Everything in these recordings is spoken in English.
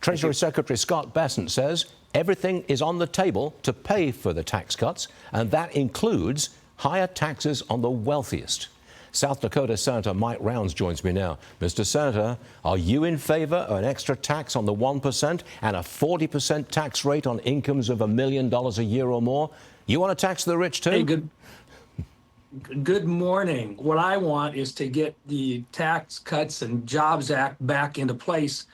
Treasury Secretary Scott Bessent says everything is on the table to pay for the tax cuts, and that includes higher taxes on the wealthiest. South Dakota Senator Mike Rounds joins me now. Mr. Senator, are you in favor of an extra tax on the 1% and a 40% tax rate on incomes of $1 million a year or more? You want to tax the rich too? Hey, good morning. What I want is to get the Tax Cuts and Jobs Act back into place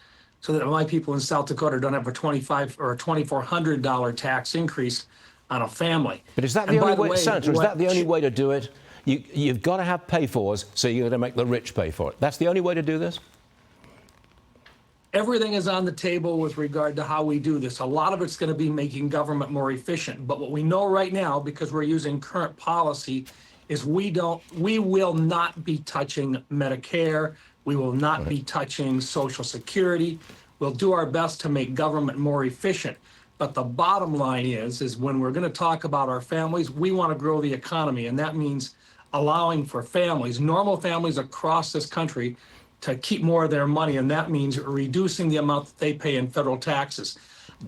so that my people in South Dakota don't have a $2,500 or a $2,400 tax increase on a family. But is that the only way, Senator, is that the only way to do it? You've got to have pay-fors, so you're going to make the rich pay for it. That's the only way to do this? Everything is on the table with regard to how we do this. A lot of it's going to be making government more efficient. But what we know right now, because we're using current policy, is we will not be touching Medicare. We will not be touching Social Security. We'll do our best to make government more efficient. But the bottom line is when we're going to talk about our families, we want to grow the economy. And that means allowing for families, normal families across this country, to keep more of their money. And that means reducing the amount that they pay in federal taxes.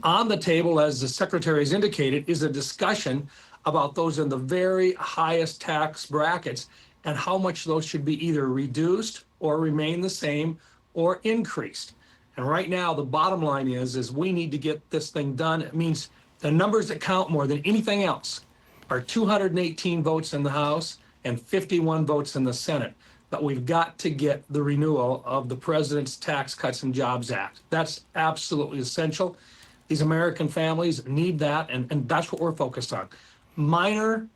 On the table, as the Secretary has indicated, is a discussion about those in the very highest tax brackets and how much those should be either reduced or remain the same or increased. And right now, the bottom line is we need to get this thing done. It means the numbers that count more than anything else are 218 votes in the House and 51 votes in the Senate. But we've got to get the renewal of the President's Tax Cuts and Jobs Act. That's absolutely essential. These American families need that, and that's what we're focused on. Minor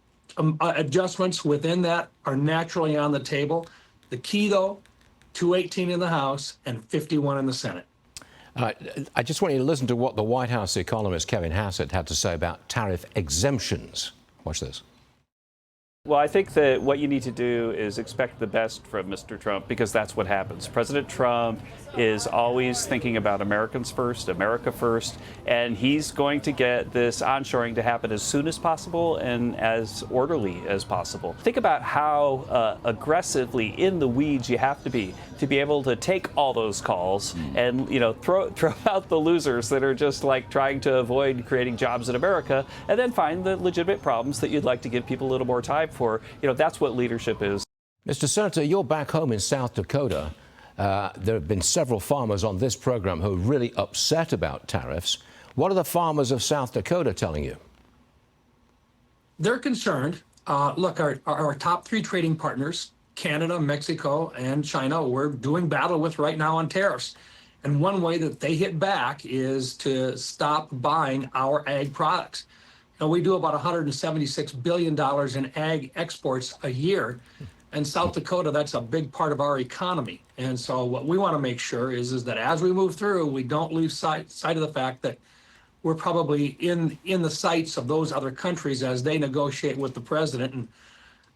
adjustments within that are naturally on the table. The key, though, 218 in the House and 51 in the Senate. I just want you to listen to what the White House economist Kevin Hassett had to say about tariff exemptions. Watch this. Well, I think that what you need to do is expect the best from Mr. Trump, because that's what happens. President Trump is always thinking about Americans first, America first, and he's going to get this onshoring to happen as soon as possible and as orderly as possible. Think about how aggressively in the weeds you have to be able to take all those calls and, throw out the losers that are just like trying to avoid creating jobs in America, and then find the legitimate problems that you'd like to give people a little more time for. That's what leadership is. Mr. Senator, you're back home in South Dakota. There have been several farmers on this program who are really upset about tariffs. What are the farmers of South Dakota telling you? They're concerned. Look, our top three trading partners, Canada, Mexico, and China, we're doing battle with right now on tariffs. And one way that they hit back is to stop buying our ag products. We do about $176 billion in ag exports a year. And South Dakota, that's a big part of our economy. And so what we want to make sure is that as we move through, we don't lose sight of the fact that we're probably in the sights of those other countries as they negotiate with the president. And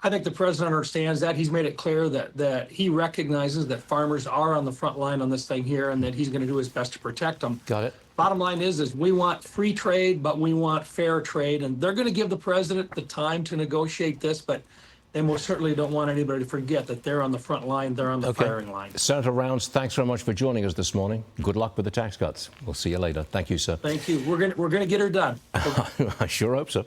I think the president understands that. He's made it clear that he recognizes that farmers are on the front line on this thing here, and that he's going to do his best to protect them. Got it. Bottom line is we want free trade, but we want fair trade. And they're going to give the president the time to negotiate this, but they most certainly don't want anybody to forget that they're on the front line, they're on the firing line. Senator Rounds, thanks very much for joining us this morning. Good luck with the tax cuts. We'll see you later. Thank you, sir. Thank you. We're going to get her done. I sure hope so.